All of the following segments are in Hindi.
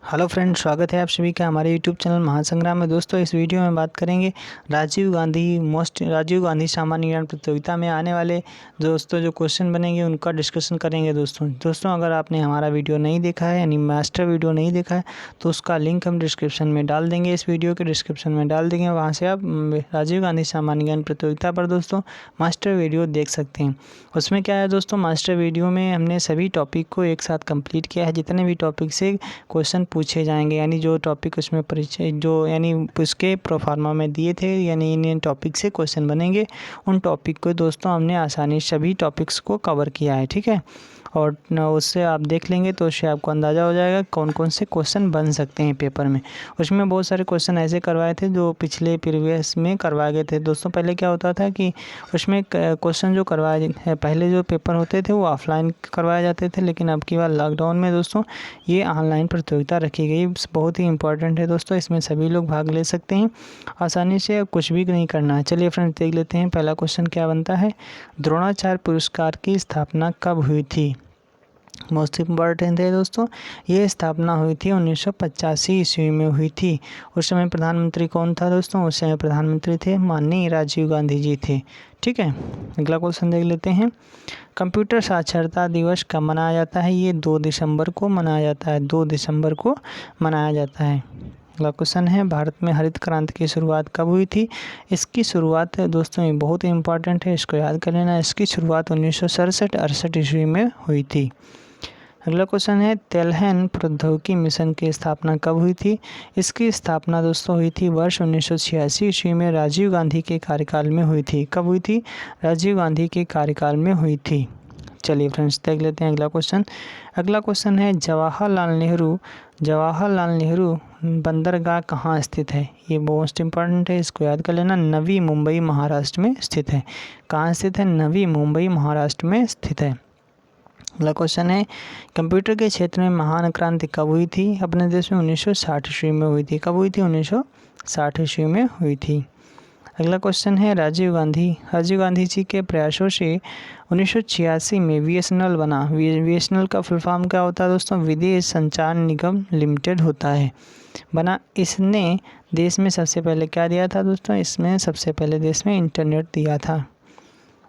हेलो फ्रेंड्स, स्वागत है आप सभी का हमारे यूट्यूब चैनल महासंग्राम में। दोस्तों, इस वीडियो में बात करेंगे राजीव गांधी सामान्य ज्ञान प्रतियोगिता में आने वाले जो क्वेश्चन बनेंगे उनका डिस्कशन करेंगे। दोस्तों अगर आपने हमारा वीडियो नहीं देखा है यानी मास्टर वीडियो नहीं देखा है तो उसका लिंक हम डिस्क्रिप्शन में डाल देंगे, इस वीडियो के डिस्क्रिप्शन में डाल देंगे। वहाँ से आप राजीव गांधी सामान्य ज्ञान प्रतियोगिता पर दोस्तों मास्टर वीडियो देख सकते हैं। उसमें क्या है दोस्तों, मास्टर वीडियो में हमने सभी टॉपिक को एक साथ कंप्लीट किया है। जितने भी टॉपिक से क्वेश्चन पूछे जाएंगे यानी जो टॉपिक उसमें परिचय जो यानी उसके प्रोफार्मा में दिए थे यानी इन टॉपिक से क्वेश्चन बनेंगे, उन टॉपिक को दोस्तों हमने आसानी सभी टॉपिक्स को कवर किया है। ठीक है, और उससे आप देख लेंगे तो उससे आपको अंदाज़ा हो जाएगा कौन कौन से क्वेश्चन बन सकते हैं पेपर में। उसमें बहुत सारे क्वेश्चन ऐसे करवाए थे जो पिछले प्रीवियस में करवाए गए थे। दोस्तों पहले क्या होता था कि उसमें क्वेश्चन जो करवाए पहले जो पेपर होते थे वो ऑफलाइन करवाए जाते थे, लेकिन अब की बार लॉकडाउन में दोस्तों ये ऑनलाइन प्रतियोगिता रखी गई। बहुत ही इंपॉर्टेंट है दोस्तों, इसमें सभी लोग भाग ले सकते हैं आसानी से, कुछ भी नहीं करना है। चलिए फ्रेंड्स देख लेते हैं पहला क्वेश्चन क्या बनता है। द्रोणाचार्य पुरस्कार की स्थापना कब हुई थी? मोस्ट इम्पॉर्टेंट है दोस्तों, ये स्थापना हुई थी 1985 ईस्वी में हुई थी। उस समय प्रधानमंत्री कौन था दोस्तों? उस समय प्रधानमंत्री थे माननीय राजीव गांधी जी थे। ठीक है, अगला क्वेश्चन देख लेते हैं। कंप्यूटर साक्षरता दिवस कब मनाया जाता है? ये 2 दिसंबर को मनाया जाता है। 2 दिसंबर को मनाया जाता है। अगला क्वेश्चन है, भारत में हरित क्रांति की शुरुआत कब हुई थी? इसकी शुरुआत दोस्तों ये बहुत ही इंपॉर्टेंट है, इसको याद कर लेना। इसकी शुरुआत 1967-68 ईस्वी में हुई थी। अगला क्वेश्चन है, तेलहन प्रौद्योगिकी मिशन की स्थापना कब हुई थी? इसकी स्थापना दोस्तों हुई थी वर्ष 1986 ईस्वी में राजीव गांधी के कार्यकाल में हुई थी। कब हुई थी? राजीव गांधी के कार्यकाल में हुई थी। चलिए फ्रेंड्स देख लेते हैं अगला क्वेश्चन। अगला क्वेश्चन है, जवाहरलाल नेहरू बंदरगाह कहाँ स्थित है? ये मोस्ट इम्पॉर्टेंट है, इसको याद कर लेना। नवी मुंबई महाराष्ट्र में स्थित है। कहाँ स्थित है? नवी मुंबई महाराष्ट्र में स्थित है। अगला क्वेश्चन है, कंप्यूटर के क्षेत्र में महान क्रांति कब हुई थी? अपने देश में 1960 ईस्वी में हुई थी। कब हुई थी? 1960 ईस्वी में हुई थी। अगला क्वेश्चन है, राजीव गांधी जी के प्रयासों से 1986 में बीएसएनएल बना। बीएसएनएल का फुल फॉर्म क्या होता है दोस्तों? विदेश संचार निगम लिमिटेड होता है बना। इसने देश में सबसे पहले क्या दिया था दोस्तों? इसमें सबसे पहले देश में इंटरनेट दिया था।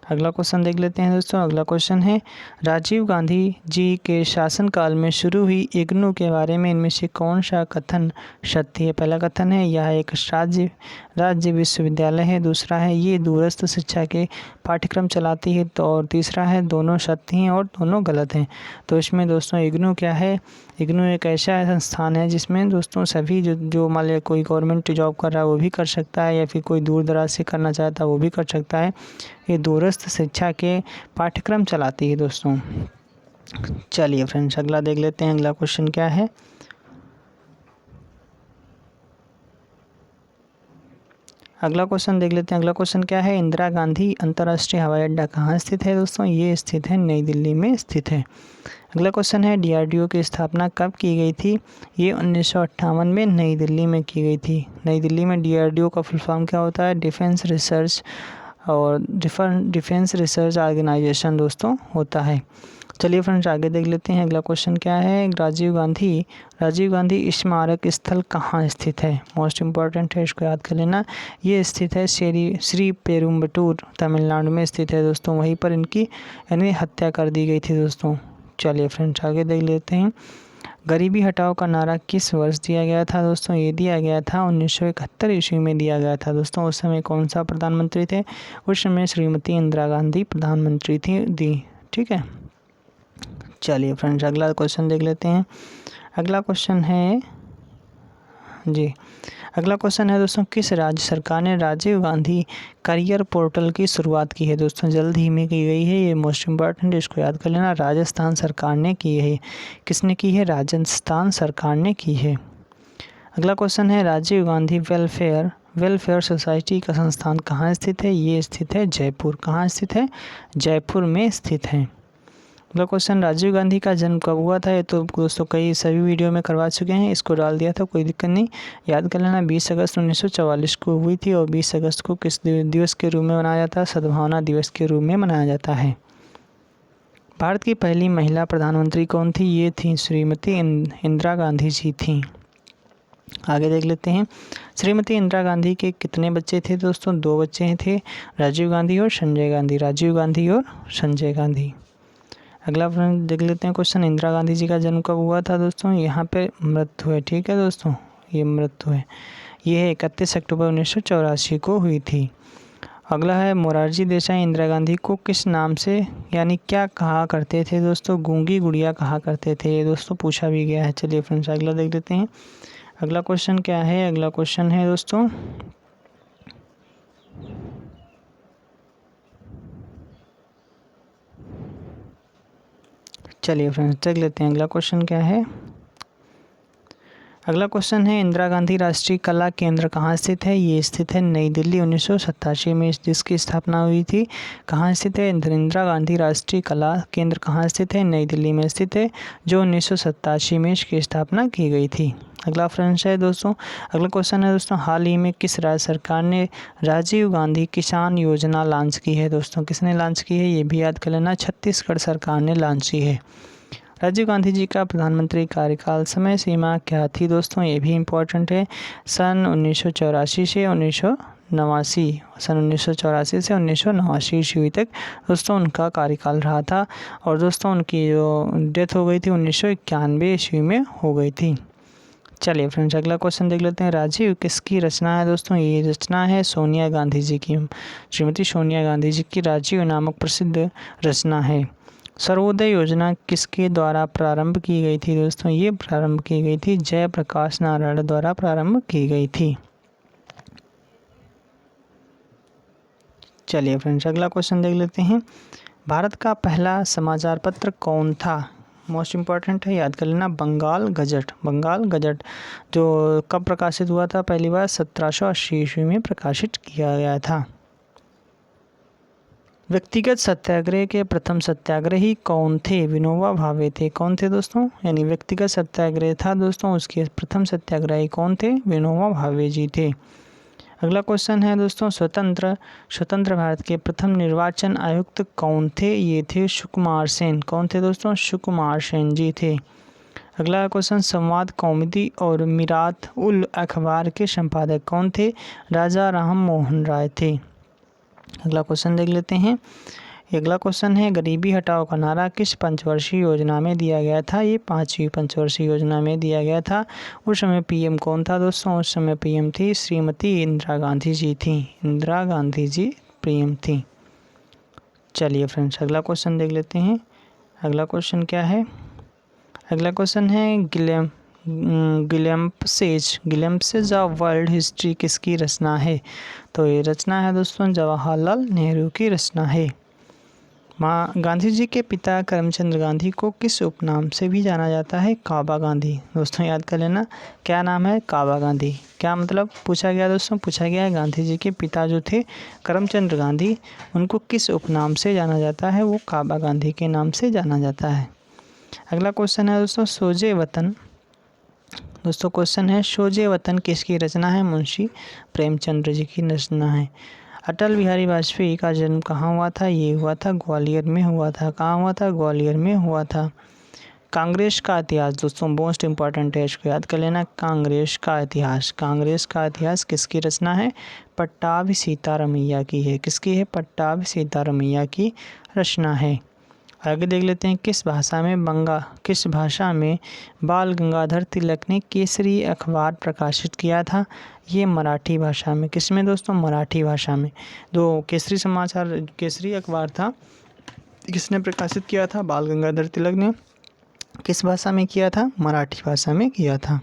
अगला क्वेश्चन देख लेते हैं दोस्तों। अगला क्वेश्चन है, राजीव गांधी जी के शासनकाल में शुरू हुई इग्नू के बारे में इनमें से कौन सा कथन सत्य है? पहला कथन है, यह एक राज्य विश्वविद्यालय है। दूसरा है, ये दूरस्थ शिक्षा के पाठ्यक्रम चलाती है। तो और तीसरा है, दोनों सत्य हैं और दोनों गलत हैं। तो इसमें दोस्तों इग्नू क्या है? इग्नू एक ऐसा संस्थान है जिसमें दोस्तों सभी जो मान लिया कोई गवर्नमेंट जॉब कर रहा है वो भी कर सकता है, या फिर कोई दूर दराज से करना चाहता है वो भी कर सकता है। ये दूरस्थ शिक्षा के पाठ्यक्रम चलाती है दोस्तों। चलिए फ्रेंड्स अगला देख लेते हैं। अगला क्वेश्चन क्या है? अगला क्वेश्चन देख लेते हैं। अगला क्वेश्चन क्या है, इंदिरा गांधी अंतर्राष्ट्रीय हवाई अड्डा कहाँ स्थित है दोस्तों? ये स्थित है नई दिल्ली में स्थित है। अगला क्वेश्चन है, डीआरडीओ की स्थापना कब की गई थी? ये 1958 में नई दिल्ली में की गई थी। नई दिल्ली में डीआरडीओ का फुल फॉर्म क्या होता है? डिफेंस रिसर्च ऑर्गेनाइजेशन दोस्तों होता है। चलिए फ्रेंड्स आगे देख लेते हैं। अगला क्वेश्चन क्या है, राजीव गांधी स्मारक स्थल कहाँ स्थित है? मोस्ट इम्पॉर्टेंट है, इसको याद कर लेना। ये स्थित है श्री पेरुम्बटूर तमिलनाडु में स्थित है दोस्तों। वहीं पर इनकी यानी हत्या कर दी गई थी दोस्तों। चलिए फ्रेंड्स आगे देख लेते हैं। गरीबी हटाओ का नारा किस वर्ष दिया गया था दोस्तों? ये दिया गया था 1971 ईस्वी में दिया गया था दोस्तों। उस समय कौन सा प्रधानमंत्री थे? उस समय श्रीमती इंदिरा गांधी प्रधानमंत्री थी। ठीक है, चलिए फ्रेंड्स अगला क्वेश्चन देख लेते हैं। अगला क्वेश्चन है दोस्तों, किस राज्य सरकार ने राजीव गांधी करियर पोर्टल की शुरुआत की है दोस्तों? जल्द ही में की गई है, ये मोस्ट इम्पॉर्टेंट, इसको याद कर लेना। राजस्थान सरकार ने की है। किसने की है? राजस्थान सरकार ने की है। अगला क्वेश्चन है, राजीव गांधी वेलफेयर सोसाइटी का संस्थान कहाँ स्थित है? ये स्थित है जयपुर। कहाँ स्थित है? जयपुर में स्थित है। अगला क्वेश्चन, राजीव गांधी का जन्म कब हुआ था? ये तो दोस्तों कई सभी वीडियो में करवा चुके हैं, इसको डाल दिया था, कोई दिक्कत नहीं, याद कर लेना। 20 अगस्त 1944 को हुई थी। और 20 अगस्त को किस दिवस के रूप में मनाया जाता है? सद्भावना दिवस के रूप में मनाया जाता है। भारत की पहली महिला प्रधानमंत्री कौन थी? ये थी श्रीमती इंदिरा गांधी जी थी। आगे देख लेते हैं, श्रीमती इंदिरा गांधी के कितने बच्चे थे दोस्तों? 2 बच्चे थे, राजीव गांधी और संजय गांधी। राजीव गांधी और संजय गांधी। अगला फ्रेंड देख लेते हैं क्वेश्चन, इंदिरा गांधी जी का जन्म कब हुआ था दोस्तों? यहाँ पे मृत्यु है, ठीक है दोस्तों, ये मृत्यु है, ये 31 अक्टूबर 1984 को हुई थी। अगला है, मोरारजी देसाई इंदिरा गांधी को किस नाम से यानी क्या कहा करते थे दोस्तों? गूंगी गुड़िया कहा करते थे, ये दोस्तों पूछा भी गया है। चलिए फ्रेंड्स अगला देख लेते हैं। अगला क्वेश्चन क्या है? अगला क्वेश्चन है दोस्तों, चलिए फ्रेंड्स देख लेते हैं अगला क्वेश्चन क्या है। अगला क्वेश्चन है, इंदिरा गांधी राष्ट्रीय कला केंद्र कहाँ स्थित है? ये स्थित है नई दिल्ली, 1987 में जिसकी स्थापना हुई थी। कहाँ स्थित है? इंदिरा गांधी राष्ट्रीय कला केंद्र कहाँ स्थित है? नई दिल्ली में स्थित है, जो 1987 में इसकी स्थापना की गई थी। अगला फ्रेंड्स है दोस्तों, अगला क्वेश्चन है दोस्तों, हाल ही में किस राज्य सरकार ने राजीव गांधी किसान योजना लॉन्च की है दोस्तों? किसने लॉन्च की है? ये भी याद कर लेना, छत्तीसगढ़ सरकार ने लॉन्च की है। राजीव गांधी जी का प्रधानमंत्री कार्यकाल समय सीमा क्या थी दोस्तों? ये भी इम्पोर्टेंट है, सन 1984 से 1989, सन 1984 से 1989 ईस्वी तक दोस्तों उनका कार्यकाल रहा था। और दोस्तों उनकी जो डेथ हो गई थी 1991 ईस्वी में हो गई थी। चलिए फ्रेंड्स अगला क्वेश्चन देख लेते हैं, राजीव किसकी रचना है दोस्तों? ये रचना है सोनिया गांधी जी की, श्रीमती सोनिया गांधी जी की राजीव नामक प्रसिद्ध रचना है। सर्वोदय योजना किसके द्वारा प्रारंभ की गई थी दोस्तों? ये प्रारंभ की गई थी जयप्रकाश नारायण द्वारा प्रारंभ की गई थी। चलिए फ्रेंड्स अगला क्वेश्चन देख लेते हैं, भारत का पहला समाचार पत्र कौन था? मोस्ट इम्पॉर्टेंट है, याद कर लेना, बंगाल गजट। बंगाल गजट जो कब प्रकाशित हुआ था? पहली बार 1780 ईस्वी में प्रकाशित किया गया था। व्यक्तिगत सत्याग्रह के प्रथम सत्याग्रही कौन थे? विनोबा भावे थे। कौन थे दोस्तों? यानी व्यक्तिगत सत्याग्रह था दोस्तों, उसके प्रथम सत्याग्रही कौन थे? विनोबा भावे जी थे। अगला क्वेश्चन है दोस्तों, स्वतंत्र भारत के प्रथम निर्वाचन आयुक्त कौन थे? ये थे सुकुमार सेन। कौन थे दोस्तों? सुकुमार सेन जी थे। अगला क्वेश्चन, संवाद कौमुदी और मिरात उल अखबार के संपादक कौन थे? राजा राम मोहन राय थे। अगला क्वेश्चन देख लेते हैं, अगला क्वेश्चन है, गरीबी हटाओ का नारा किस पंचवर्षीय योजना में दिया गया था? ये 5वीं पंचवर्षीय योजना में दिया गया था। उस समय पीएम कौन था दोस्तों? उस समय पीएम थी श्रीमती इंदिरा गांधी जी थी। इंदिरा गांधी जी पीएम थी। चलिए फ्रेंड्स अगला क्वेश्चन देख लेते हैं। अगला क्वेश्चन क्या है? अगला क्वेश्चन है, गिलेम्पसेज ऑफ वर्ल्ड हिस्ट्री किसकी रचना है? तो ये रचना है दोस्तों जवाहरलाल नेहरू की रचना है। गांधी जी के पिता करमचंद गांधी को किस उपनाम से भी जाना जाता है? काबा गांधी। दोस्तों याद कर लेना, क्या नाम है? काबा गांधी। क्या मतलब पूछा गया दोस्तों? पूछा गया है गांधी जी के पिता जो थे करमचंद गांधी, उनको किस उपनाम से जाना जाता है? वो काबा गांधी के नाम से जाना जाता है। अगला क्वेश्चन है दोस्तों, सोजे वतन। दोस्तों क्वेश्चन है, सोजे वतन किसकी रचना है? मुंशी प्रेमचंद्र जी की रचना है। अटल बिहारी वाजपेयी का जन्म कहाँ हुआ था? ये हुआ था ग्वालियर में हुआ था। कहाँ हुआ था? ग्वालियर में हुआ था। कांग्रेस का इतिहास दोस्तों मोस्ट इम्पॉर्टेंट है, इसको याद कर लेना। कांग्रेस का इतिहास, कांग्रेस का इतिहास किसकी रचना है? पट्टाभी सीतारामैया की है। किसकी है? पट्टाभी सीतारामैया की रचना है। आगे देख लेते हैं, किस भाषा में बाल गंगाधर तिलक ने केसरी अखबार प्रकाशित किया था? ये मराठी भाषा में। किस में दोस्तों? मराठी भाषा में। जो केसरी अखबार था, किसने प्रकाशित किया था? बाल गंगाधर तिलक ने। किस भाषा में किया था? मराठी भाषा में किया था।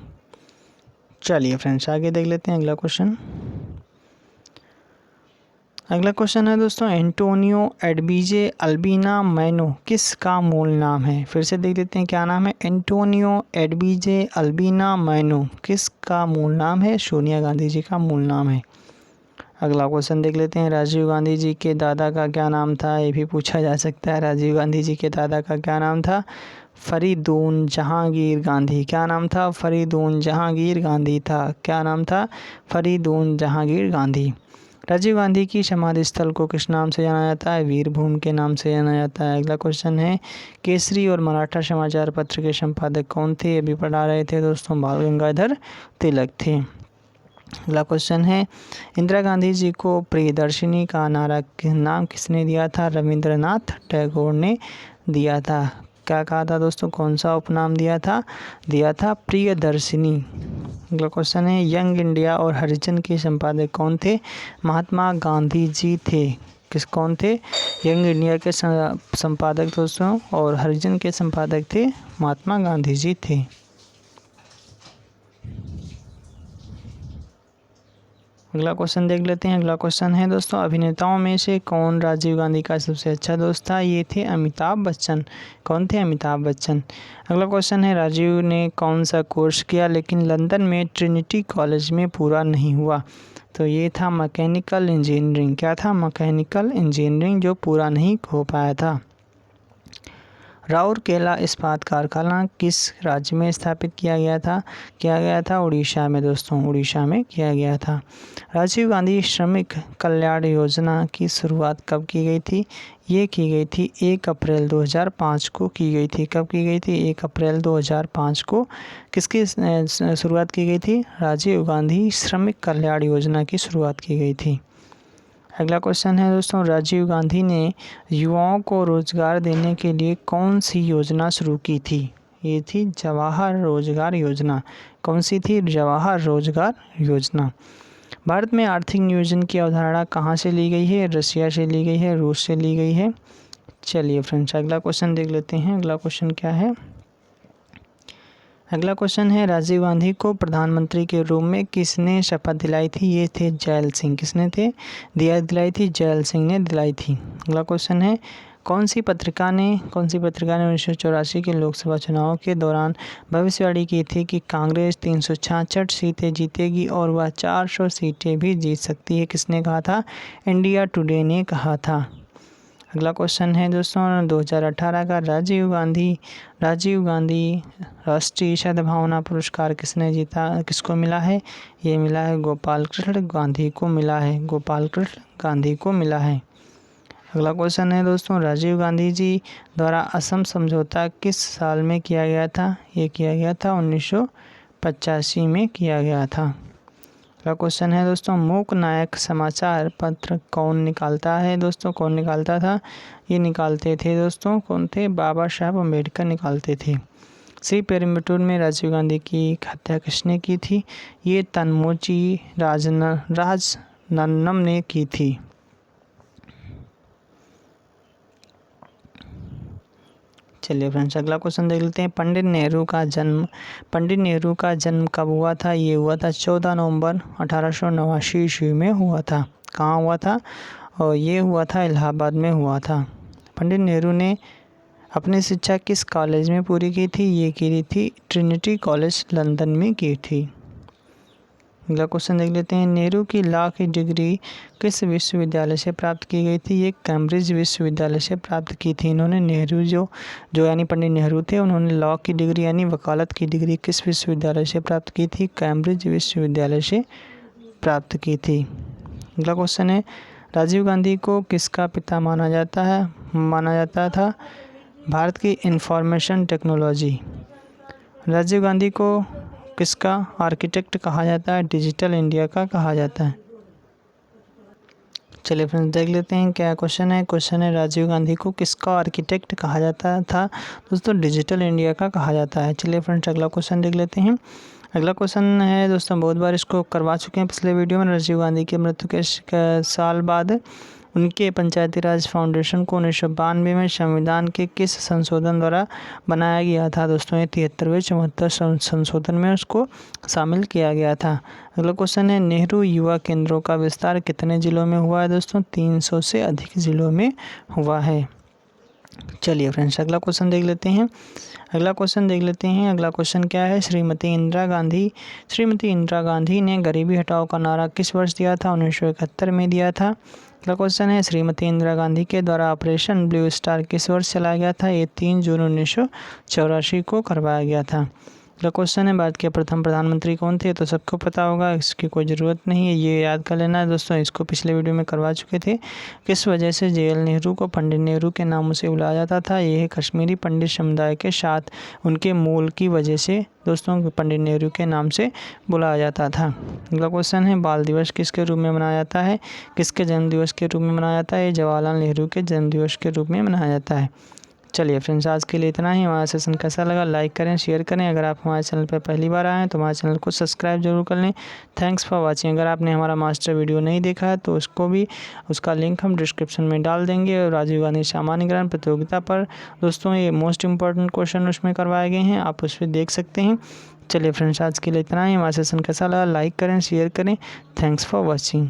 चलिए फ्रेंड्स आगे देख लेते हैं अगला क्वेश्चन। अगला क्वेश्चन है दोस्तों, एंटोनियो एडबीजे अल्बिना मैनो किसका मूल नाम है? फिर से देख लेते हैं क्या नाम है? एंटोनियो एडबीजे अल्बिना मैनो किसका मूल नाम है? सोनिया गांधी जी का मूल नाम है। अगला क्वेश्चन देख लेते हैं, राजीव गांधी जी के दादा का क्या नाम था? ये भी पूछा जा सकता है। राजीव गांधी जी के दादा का क्या नाम था? फरीदून जहांगीर गांधी। क्या नाम था? फरीदून जहांगीर गांधी था। क्या नाम था? फरीदून जहांगीर गांधी। राजीव गांधी की समाधि स्थल को किस नाम से जाना जाता है? वीरभूमि के नाम से जाना जाता है। अगला क्वेश्चन है, केसरी और मराठा समाचार पत्र के संपादक कौन थे? अभी पढ़ा रहे थे दोस्तों, बाल गंगाधर तिलक थे। अगला क्वेश्चन है, इंदिरा गांधी जी को प्रियदर्शिनी का नाम किसने दिया था? रविंद्रनाथ टैगोर ने दिया था। क्या कहा था दोस्तों, कौन सा उपनाम दिया था प्रियदर्शिनी। अगला क्वेश्चन है, यंग इंडिया और हरिजन के संपादक कौन थे? महात्मा गांधी जी थे। कौन थे? यंग इंडिया के संपादक दोस्तों और हरिजन के संपादक थे महात्मा गांधी जी थे। अगला क्वेश्चन देख लेते हैं। अगला क्वेश्चन है दोस्तों, अभिनेताओं में से कौन राजीव गांधी का सबसे अच्छा दोस्त था? ये थे अमिताभ बच्चन। कौन थे? अमिताभ बच्चन। अगला क्वेश्चन है, राजीव ने कौन सा कोर्स किया लेकिन लंदन में ट्रिनिटी कॉलेज में पूरा नहीं हुआ? तो ये था मैकेनिकल इंजीनियरिंग। क्या था? मैकेनिकल इंजीनियरिंग, जो पूरा नहीं हो पाया था। राउरकेला इस्पात कारखाना किस राज्य में स्थापित किया गया था? उड़ीसा में दोस्तों, उड़ीसा में किया गया था। राजीव गांधी श्रमिक कल्याण योजना की शुरुआत कब की गई थी? ये की गई थी 1 अप्रैल 2005 को की गई थी। कब की गई थी? 1 अप्रैल 2005 को। किसकी शुरुआत की गई थी? राजीव गांधी श्रमिक कल्याण योजना की शुरुआत की गई थी। अगला क्वेश्चन है दोस्तों, राजीव गांधी ने युवाओं को रोजगार देने के लिए कौन सी योजना शुरू की थी? ये थी जवाहर रोजगार योजना। कौन सी थी? जवाहर रोजगार योजना। भारत में आर्थिक नियोजन की अवधारणा कहाँ से ली गई है? रसिया से ली गई है, रूस से ली गई है। चलिए फ्रेंड्स, अगला क्वेश्चन देख लेते हैं। अगला क्वेश्चन क्या है? अगला क्वेश्चन है, राजीव गांधी को प्रधानमंत्री के रूप में किसने शपथ दिलाई थी? ये थे जैल सिंह। किसने दिलाई थी? जैल सिंह ने दिलाई थी। अगला क्वेश्चन है, कौन सी पत्रिका ने 1984 के लोकसभा चुनाव के दौरान भविष्यवाणी की थी कि कांग्रेस 366 सीटें जीतेगी और वह 400 सीटें भी जीत सकती है? किसने कहा था? इंडिया टुडे ने कहा था। अगला क्वेश्चन है दोस्तों, 2018 का राजीव गांधी राष्ट्रीय सद्भावना पुरस्कार किसने जीता? किसको मिला है? ये मिला है गोपाल कृष्ण गांधी को मिला है। गोपाल कृष्ण गांधी को मिला है। अगला क्वेश्चन है दोस्तों, राजीव गांधी जी द्वारा असम समझौता किस साल में किया गया था? ये किया गया था 1985 में किया गया था। अगला क्वेश्चन है दोस्तों, मूक नायक समाचार पत्र कौन निकालता है? दोस्तों, कौन निकालता था? ये निकालते थे दोस्तों, कौन थे? बाबा साहब अम्बेडकर निकालते थे। श्री पेरुम्बटूर में राजीव गांधी की हत्या किसने की थी? ये तन्मोची राजनन्नम ने की थी। चलिए फ्रेंड्स, अगला क्वेश्चन देख लेते हैं। पंडित नेहरू का जन्म कब हुआ था? ये हुआ था 14 नवंबर 1889 ईस्वी में हुआ था। कहाँ हुआ था? और ये हुआ था इलाहाबाद में हुआ था। पंडित नेहरू ने अपनी शिक्षा किस कॉलेज में पूरी की थी? ये की थी ट्रिनिटी कॉलेज लंदन में की थी। अगला क्वेश्चन देख लेते हैं। नेहरू की लॉ की डिग्री किस विश्वविद्यालय से प्राप्त की गई थी? ये कैम्ब्रिज विश्वविद्यालय से प्राप्त की थी इन्होंने। नेहरू जो यानी पंडित नेहरू थे, उन्होंने लॉ की डिग्री यानी वकालत की डिग्री किस विश्वविद्यालय से प्राप्त की थी? कैम्ब्रिज विश्वविद्यालय से प्राप्त की थी। अगला क्वेश्चन है, राजीव गांधी को किसका पिता माना जाता था? भारत की इंफॉर्मेशन टेक्नोलॉजी। राजीव गांधी को किसका आर्किटेक्ट कहा जाता है? डिजिटल इंडिया का कहा जाता है। चलिए फ्रेंड्स, देख लेते हैं क्या क्वेश्चन है। क्वेश्चन है, राजीव गांधी को किसका आर्किटेक्ट कहा जाता था? दोस्तों, डिजिटल इंडिया का कहा जाता है। चलिए फ्रेंड्स, अगला क्वेश्चन देख लेते हैं। अगला क्वेश्चन है दोस्तों, बहुत बार इसको करवा चुके हैं पिछले वीडियो में। राजीव गांधी की मृत्यु के साल बाद उनके पंचायती राज फाउंडेशन को 1992 में संविधान के किस संशोधन द्वारा बनाया गया था? दोस्तों, ये 73वें 74 संशोधन में उसको शामिल किया गया था। अगला क्वेश्चन है, नेहरू युवा केंद्रों का विस्तार कितने जिलों में हुआ है? दोस्तों, 300 से अधिक जिलों में हुआ है। चलिए फ्रेंड्स, अगला क्वेश्चन देख लेते हैं। अगला क्वेश्चन क्या है? श्रीमती इंदिरा गांधी ने गरीबी हटाओ का नारा किस वर्ष दिया था? 1971 में दिया था। अगला क्वेश्चन है, श्रीमती इंदिरा गांधी के द्वारा ऑपरेशन ब्लू स्टार किस वर्ष चलाया गया था? ये 3 जून 1984 को करवाया गया था। अगला क्वेश्चन है, भारत के प्रथम प्रधानमंत्री कौन थे? तो सबको पता होगा, इसकी कोई ज़रूरत नहीं है, ये याद कर लेना है दोस्तों, इसको पिछले वीडियो में करवा चुके थे। किस वजह से JL नेहरू को पंडित नेहरू के नामों से बुलाया जाता था? ये है कश्मीरी पंडित समुदाय के साथ उनके मूल की वजह से दोस्तों पंडित नेहरू के नाम से बुलाया जाता था। अगला क्वेश्चन है, बाल दिवस किसके रूप में मनाया जाता है? किसके जन्म दिवस के रूप में मनाया जाता है? जवाहरलाल नेहरू के जन्म दिवस के रूप में मनाया जाता है। चलिए फ्रेंड्स, आज के लिए इतना ही। हमारा सेशन कैसा लगा लाइक करें, शेयर करें। अगर आप हमारे चैनल पर पहली बार आए हैं तो हमारे चैनल को सब्सक्राइब जरूर कर लें। Thanks for watching. अगर आपने हमारा मास्टर वीडियो नहीं देखा है तो उसका लिंक हम डिस्क्रिप्शन में डाल देंगे। और राजीव गांधी सामान्य ज्ञान प्रतियोगिता पर दोस्तों ये मोस्ट इंपॉर्टेंट क्वेश्चन उसमें करवाए गए हैं, आप उस पर देख सकते हैं। चलिए फ्रेंड्स, आज के लिए इतना ही। हमारा सेशन कैसा लगा लाइक करें, शेयर करें। Thanks for watching.